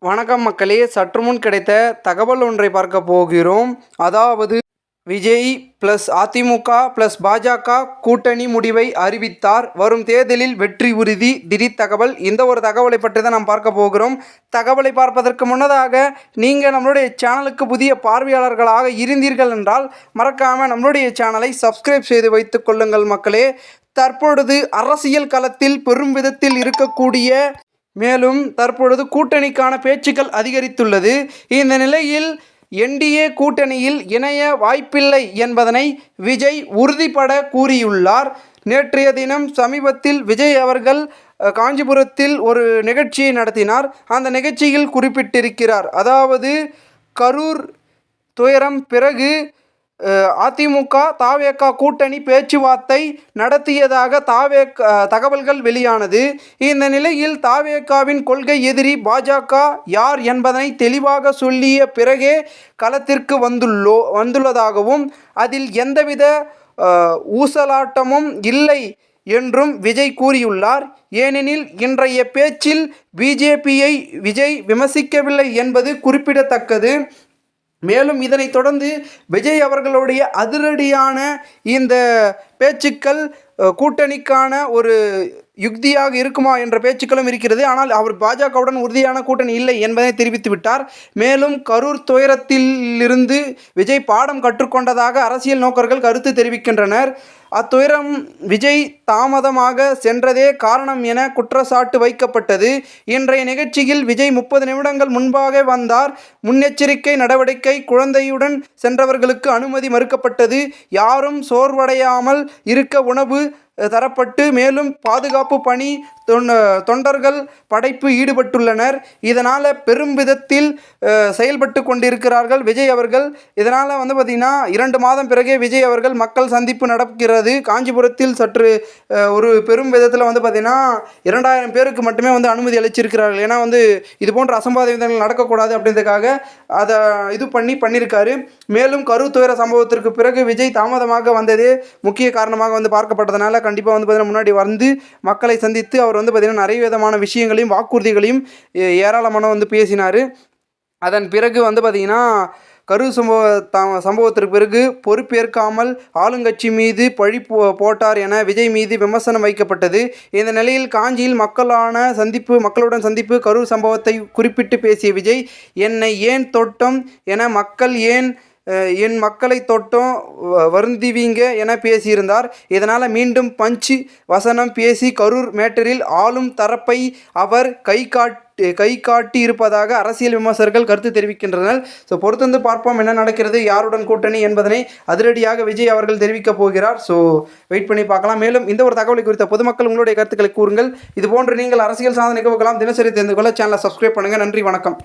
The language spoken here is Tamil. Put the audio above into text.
வணக்கம் மக்களே, சற்று முன் கிடைத்த தகவல் ஒன்றை பார்க்க போகிறோம். அதாவது விஜய் ப்ளஸ் அதிமுக ப்ளஸ் பாஜக கூட்டணி முடிவை அறிவித்தார். வரும் தேர்தலில் வெற்றி உறுதி. திடீர் தகவல். இந்த ஒரு தகவலை பற்றி தான் நாம் பார்க்க போகிறோம். தகவலை பார்ப்பதற்கு முன்னதாக நீங்கள் நம்மளுடைய சேனலுக்கு புதிய பார்வையாளர்களாக இருந்தீர்கள் என்றால் மறக்காமல் நம்மளுடைய சேனலை சப்ஸ்கிரைப் செய்து வைத்துக் கொள்ளுங்கள் மக்களே. தற்பொழுது அரசியல் களத்தில் பெரும் விதத்தில் இருக்கக்கூடிய மேலும் தற்பொழுது கூட்டணிக்கான பேச்சுக்கள் அதிகரித்துள்ளது. இந்த நிலையில் என்டிஏ கூட்டணியில் இணைய வாய்ப்பில்லை என்பதனை விஜய் உறுதிபட கூறியுள்ளார். நேற்றைய தினம் சமீபத்தில் விஜய் அவர்கள் காஞ்சிபுரத்தில் ஒரு நிகழ்ச்சியை நடத்தினார். அந்த நிகழ்ச்சியில் குறிப்பிட்டிருக்கிறார். அதாவது கரூர் துயரம் பிறகு அதிமுக தாவேகா கூட்டணி பேச்சுவார்த்தை நடத்தியதாக தகவல்கள் வெளியானது. இந்த நிலையில் தாவேகாவின் கொள்கை எதிரி பாஜக யார் என்பதனை தெளிவாக சொல்லிய பிறகே களத்திற்கு வந்துள்ளதாகவும் அதில் எந்தவித ஊசலாட்டமும் இல்லை என்றும் விஜய் கூறியுள்ளார். ஏனெனில் இன்றைய பேச்சில் பிஜேபியை விஜய் விமர்சிக்கவில்லை என்பது குறிப்பிடத்தக்கது. மேலும் இதனைத் தொடர்ந்து விஜய் அவர்களுடைய அதிரடியான இந்த பேச்சுக்கள் கூட்டணிக்கான ஒரு யுக்தியாக இருக்குமா என்ற பேச்சுக்களும் இருக்கிறது. ஆனால் அவர் பாஜகவுடன் உறுதியான கூட்டணி இல்லை என்பதை தெரிவித்து விட்டார். மேலும் கரூர் துயரத்திலிருந்து விஜய் பாடம் கற்றுக்கொண்டதாக அரசியல் நோக்கர்கள் கருத்து தெரிவிக்கின்றனர். அத்துயரம் விஜய் தாமதமாக சென்றதே காரணம் என குற்றச்சாட்டு வைக்கப்பட்டது. இன்றைய நிகழ்ச்சியில் விஜய் 30 நிமிடங்கள் முன்பாக வந்தார். முன்னெச்சரிக்கை நடவடிக்கை குழந்தையுடன் சென்றவர்களுக்கு அனுமதி மறுக்கப்பட்டது. யாரும் சோர்வடையாமல் இருக்க உணவு தரப்பட்டு மேலும் பாதுகாப்பு பணி தொண்டர்கள் படைப்பு ஈடுபட்டுள்ளனர். இதனால் பெரும் விதத்தில் செயல்பட்டு கொண்டிருக்கிறார்கள் விஜய் அவர்கள். இதனால் பார்த்திங்கன்னா 2 மாதம் பிறகே விஜய் அவர்கள் மக்கள் சந்திப்பு நடக்கிறது. காஞ்சிபுரத்தில் சற்று ஒரு பெரும் விதத்தில் பார்த்திங்கன்னா 2000 பேருக்கு மட்டுமே அனுமதி அளிச்சிருக்கிறார்கள். ஏன்னா இது போன்ற அசம்பாவிதங்கள் நடக்கக்கூடாது அப்படின்றதுக்காக அதை பண்ணியிருக்காரு. மேலும் கரூர் துயர சம்பவத்திற்கு பிறகு விஜய் தாமதமாக வந்ததே முக்கிய காரணமாக பார்க்கப்பட்டதுனால கண்டிப்பாக பார்த்திங்கன்னா முன்னாடி வந்து மக்களை சந்தித்து அவர் பார்த்திங்கன்னா நிறைய விதமான விஷயங்களையும் வாக்குறுதிகளையும் ஏராளமான பேசினார். அதன் பிறகு பார்த்திங்கன்னா கரூர் சம்பவத்திற்கு பிறகு பொறுப்பேற்காமல் ஆளுங்கட்சி மீது பழி போட்டார் என விஜய் மீது விமர்சனம் வைக்கப்பட்டது. இந்த நிலையில் காஞ்சியில் மக்களுடன் சந்திப்பு கரூர் சம்பவத்தை குறிப்பிட்டு பேசிய விஜய், என்னை ஏன் தொட்டம் என மக்கள் என் மக்களை தொட்டும் வருந்துவீங்க என பேசியிருந்தார். இதனால் மீண்டும் பஞ்ச் வசனம் பேசி கரூர் மேட்டரில் ஆளும் தரப்பை அவர் கை காட்டி இருப்பதாக அரசியல் விமர்சகர்கள் கருத்து தெரிவிக்கின்றனர். ஸோ பொறுத்திருந்து பார்ப்போம் என்ன நடக்கிறது, யாருடன் கூட்டணி என்பதனை அதிரடியாக விஜய் அவர்கள் தெரிவிக்கப் போகிறார். ஸோ வெயிட் பண்ணி பார்க்கலாம். மேலும் இந்த ஒரு தகவலை குறித்த பொதுமக்கள் உங்களுடைய கருத்துக்களை கூறுங்கள். இதுபோன்று நீங்கள் அரசியல் சாதனை நிகழ்வுகளாம் தினசரி தெரிந்து கொள்ள சேனலை சப்ஸ்கிரைப் பண்ணுங்கள். நன்றி, வணக்கம்.